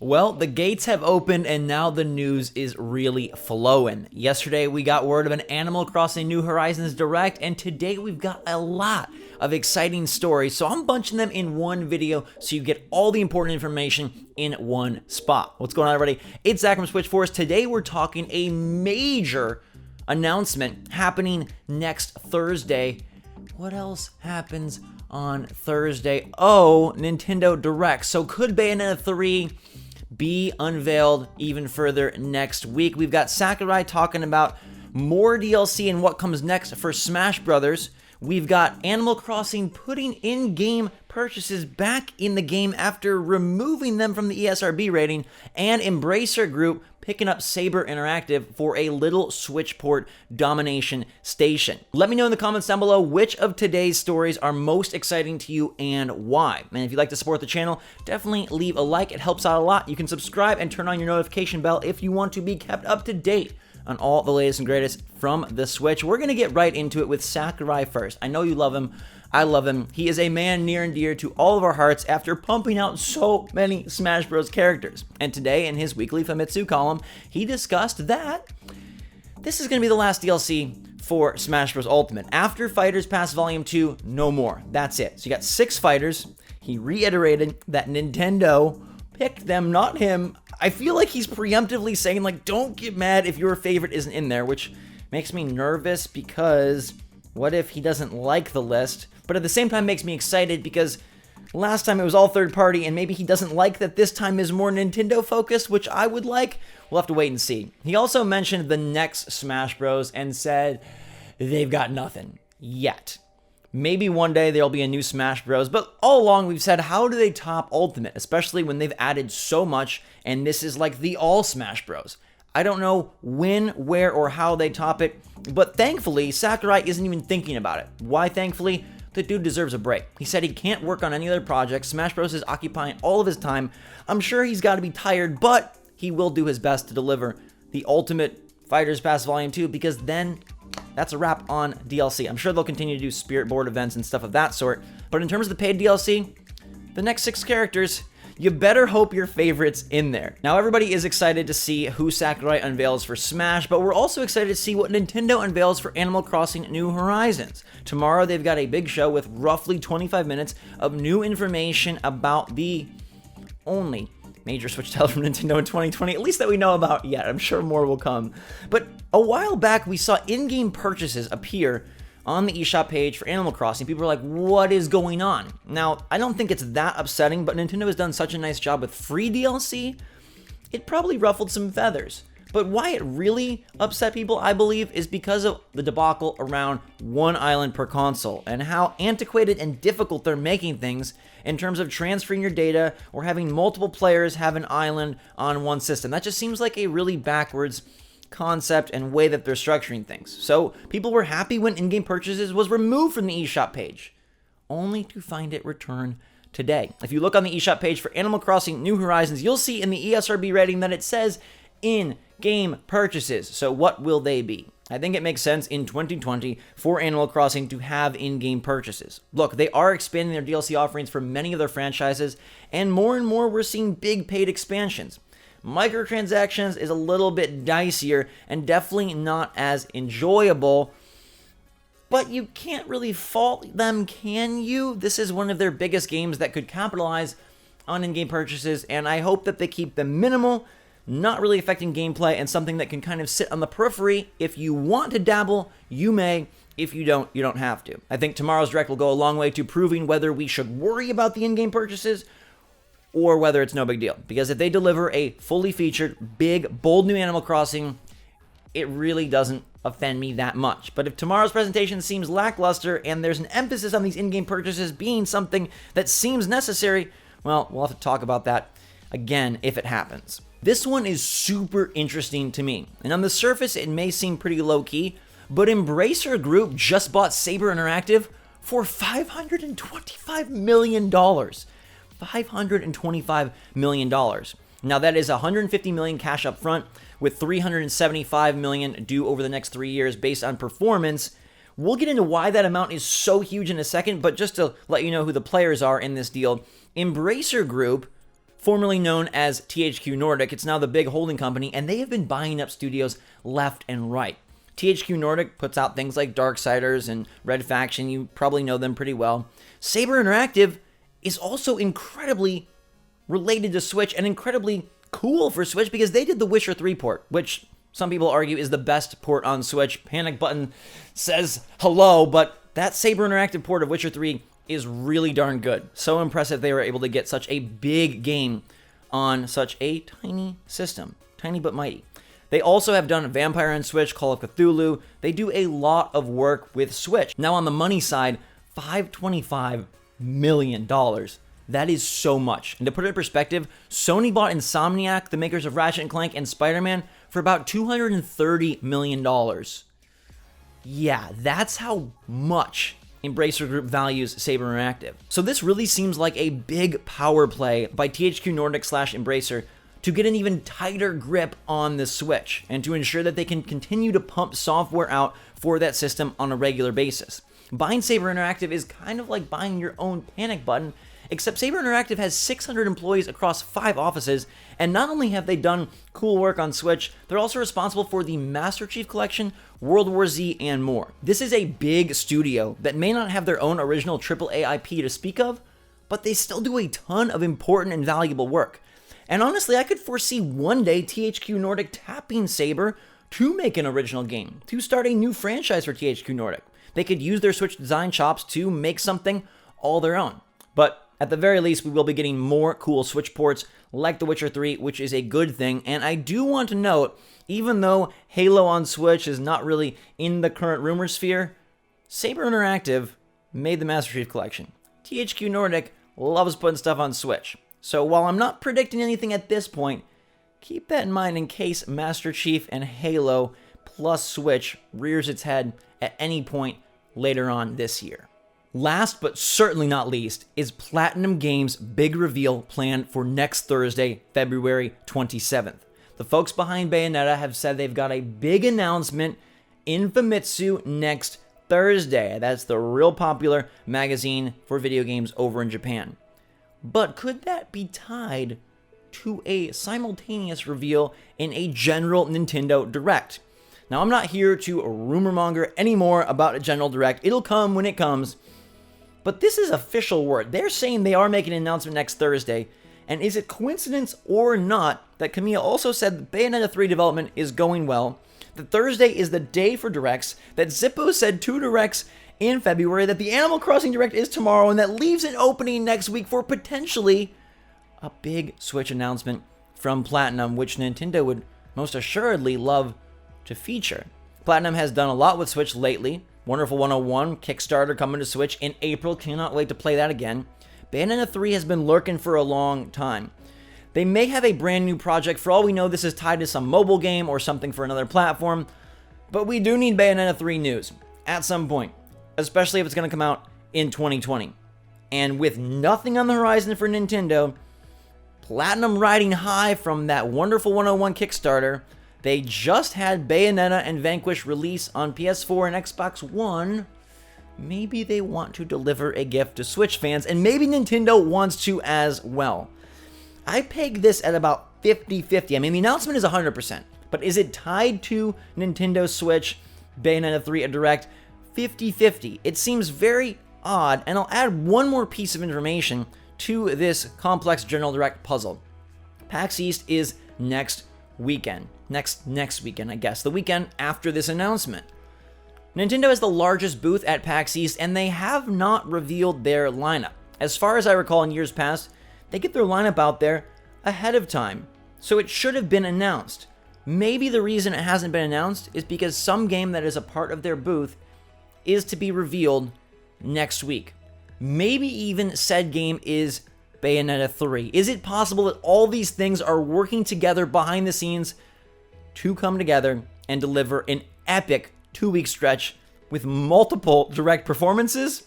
Well, the gates have opened and now the news is really flowing. Yesterday we got word of an Animal Crossing New Horizons Direct, and today we've got a lot of exciting stories, so I'm bunching them in one video so you get all the important information in one spot. What's going on, everybody? It's Zach from SwitchForce. Today we're talking a major announcement happening next Thursday. What else happens on Thursday? Oh, Nintendo Direct. So could Bayonetta 3 be unveiled even further next week? We've got Sakurai talking about more DLC and what comes next for Smash Brothers. We've got Animal Crossing putting in-game purchases back in the game after removing them from the ESRB rating, and Embracer Group picking up Saber Interactive for a little Switchport domination station. Let me know in the comments down below which of today's stories are most exciting to you and why. And if you'd like to support the channel, definitely leave a like. It helps out a lot. You can subscribe and turn on your notification bell if you want to be kept up to date on all the latest and greatest from the Switch. We're going to get right into it with Sakurai first. I know you love him. I love him. He is a man near and dear to all of our hearts after pumping out so many Smash Bros. Characters. And today, in his weekly Famitsu column, he discussed that this is going to be the last DLC for Smash Bros. Ultimate. After Fighters Pass Volume 2, no more. That's it. So you got 6 fighters. He reiterated that Nintendo picked them, not him. I feel like he's preemptively saying, like, don't get mad if your favorite isn't in there, which makes me nervous because what if he doesn't like the list? But at the same time makes me excited because last time it was all third party, and maybe he doesn't like that this time is more Nintendo focused, which I would like. We'll have to wait and see. He also mentioned the next Smash Bros. And said they've got nothing yet. Maybe one day there'll be a new Smash Bros. But all along we've said, how do they top Ultimate? Especially when they've added so much, and this is like the all Smash Bros. I don't know when, where, or how they top it, but thankfully, Sakurai isn't even thinking about it. Why thankfully? The dude deserves a break. He said he can't work on any other projects. Smash Bros. Is occupying all of his time. I'm sure he's got to be tired, but he will do his best to deliver the Ultimate Fighters Pass Volume 2, because then that's a wrap on DLC. I'm sure they'll continue to do Spirit Board events and stuff of that sort, but in terms of the paid DLC, the next 6 characters, you better hope your favorite's in there. Now, everybody is excited to see who Sakurai unveils for Smash, but we're also excited to see what Nintendo unveils for Animal Crossing New Horizons. Tomorrow, they've got a big show with roughly 25 minutes of new information about the only major Switch title from Nintendo in 2020, at least that we know about yet. I'm sure more will come. But a while back, we saw in-game purchases appear on the eShop page for Animal Crossing. People are like, what is going on? Now, I don't think it's that upsetting, but Nintendo has done such a nice job with free DLC, it probably ruffled some feathers. But why it really upset people, I believe, is because of the debacle around one island per console and how antiquated and difficult they're making things in terms of transferring your data or having multiple players have an island on one system. That just seems like a really backwards concept and way that they're structuring things. So people were happy when in-game purchases was removed from the eShop page, only to find it return today. If you look on the eShop page for Animal Crossing New Horizons, you'll see in the ESRB rating that it says in-game purchases. So what will they be? I think it makes sense in 2020 for Animal Crossing to have in-game purchases. Look, they are expanding their DLC offerings for many of their franchises, and more we're seeing big paid expansions. Microtransactions is a little bit dicier and definitely not as enjoyable, but you can't really fault them, can you? This is one of their biggest games that could capitalize on in-game purchases, and I hope that they keep them minimal, not really affecting gameplay, and something that can kind of sit on the periphery. If you want to dabble, you may. If you don't, you don't have to. I think tomorrow's Direct will go a long way to proving whether we should worry about the in-game purchases or whether it's no big deal. Because if they deliver a fully featured, big, bold new Animal Crossing, it really doesn't offend me that much. But if tomorrow's presentation seems lackluster and there's an emphasis on these in-game purchases being something that seems necessary, well, we'll have to talk about that again if it happens. This one is super interesting to me. And on the surface, it may seem pretty low-key, but Embracer Group just bought Saber Interactive for $525 million. $525 million. Now that is $150 million cash up front with $375 million due over the next 3 years based on performance. We'll get into why that amount is so huge in a second, but just to let you know who the players are in this deal, Embracer Group formerly known as THQ Nordic. It's now the big holding company, and they have been buying up studios left and right. THQ Nordic puts out things like Darksiders and Red Faction. You probably know them pretty well. Saber Interactive is also incredibly related to Switch and incredibly cool for Switch because they did the Witcher 3 port, which some people argue is the best port on Switch. Panic Button says hello, but that Saber Interactive port of Witcher 3 is really darn good. So impressive they were able to get such a big game on such a tiny system. Tiny but mighty. They also have done Vampire on Switch, Call of Cthulhu. They do a lot of work with Switch. Now on the money side, $525 million. That is so much. And to put it in perspective, Sony bought Insomniac, the makers of Ratchet & Clank and Spider-Man, for about $230 million. Yeah, that's how much Embracer Group values Saber Interactive. So this really seems like a big power play by THQ Nordic / Embracer to get an even tighter grip on the Switch and to ensure that they can continue to pump software out for that system on a regular basis. Buying Saber Interactive is kind of like buying your own Panic Button, except Saber Interactive has 600 employees across 5 offices, and not only have they done cool work on Switch, they're also responsible for the Master Chief Collection, World War Z, and more. This is a big studio that may not have their own original AAA IP to speak of, but they still do a ton of important and valuable work. And honestly, I could foresee one day THQ Nordic tapping Saber to make an original game, to start a new franchise for THQ Nordic. They could use their Switch design chops to make something all their own. But at the very least, we will be getting more cool Switch ports like The Witcher 3, which is a good thing. And I do want to note, even though Halo on Switch is not really in the current rumor sphere, Saber Interactive made the Master Chief Collection. THQ Nordic loves putting stuff on Switch. So while I'm not predicting anything at this point, keep that in mind in case Master Chief and Halo plus Switch rears its head at any point later on this year. Last but certainly not least is Platinum Games' big reveal planned for next Thursday, February 27th. The folks behind Bayonetta have said they've got a big announcement in Famitsu next Thursday. That's the real popular magazine for video games over in Japan. But could that be tied to a simultaneous reveal in a general Nintendo Direct? Now, I'm not here to rumor monger anymore about a general Direct. It'll come when it comes. But this is official word. They're saying they are making an announcement next Thursday. And is it coincidence or not that Kamiya also said that Bayonetta 3 development is going well, that Thursday is the day for Directs, that Zippo said 2 Directs in February, that the Animal Crossing Direct is tomorrow, and that leaves an opening next week for potentially a big Switch announcement from Platinum, which Nintendo would most assuredly love to feature. Platinum has done a lot with Switch lately. Wonderful 101, Kickstarter coming to Switch in April. Cannot wait to play that again. Bayonetta 3 has been lurking for a long time. They may have a brand new project. For all we know, this is tied to some mobile game or something for another platform. But we do need Bayonetta 3 news at some point, especially if it's going to come out in 2020. And with nothing on the horizon for Nintendo, Platinum riding high from that wonderful 101 Kickstarter, they just had Bayonetta and Vanquish release on PS4 and Xbox One. Maybe they want to deliver a gift to Switch fans, and maybe Nintendo wants to as well. I peg this at about 50-50. I mean, the announcement is 100%, but is it tied to Nintendo Switch, Bayonetta 3, a Direct? 50-50. It seems very odd, and I'll add one more piece of information to this complex General Direct puzzle. PAX East is next weekend. Next weekend, I guess. The weekend after this announcement. Nintendo has the largest booth at PAX East, and they have not revealed their lineup. As far as I recall in years past, they get their lineup out there ahead of time, so it should have been announced. Maybe the reason it hasn't been announced is because some game that is a part of their booth is to be revealed next week. Maybe even said game is Bayonetta 3. Is it possible that all these things are working together behind the scenes to come together and deliver an epic 2-week stretch with multiple direct performances?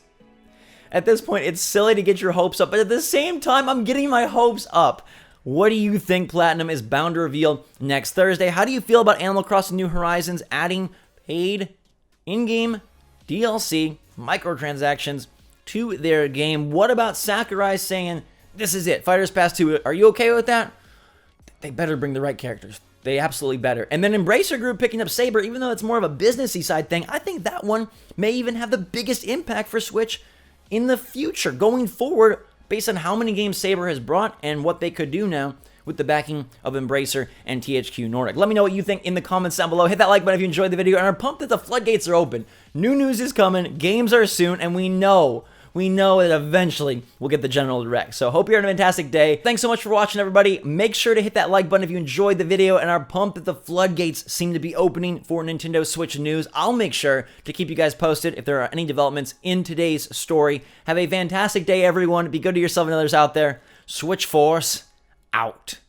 At this point, it's silly to get your hopes up, but at the same time, I'm getting my hopes up. What do you think Platinum is bound to reveal next Thursday? How do you feel about Animal Crossing New Horizons adding paid in-game DLC microtransactions to their game? What about Sakurai saying this is it. Fighters Pass 2. Are you okay with that? They better bring the right characters. They absolutely better. And then Embracer Group picking up Saber, even though it's more of a businessy side thing, I think that one may even have the biggest impact for Switch in the future, going forward, based on how many games Saber has brought and what they could do now with the backing of Embracer and THQ Nordic. Let me know what you think in the comments down below. Hit that like button if you enjoyed the video, and are pumped that the floodgates are open. New news is coming, games are soon, and we know that eventually we'll get the General Direct. So hope you're having a fantastic day. Thanks so much for watching, everybody. Make sure to hit that like button if you enjoyed the video and are pumped that the floodgates seem to be opening for Nintendo Switch news. I'll make sure to keep you guys posted if there are any developments in today's story. Have a fantastic day, everyone. Be good to yourself and others out there. SwitchForce out.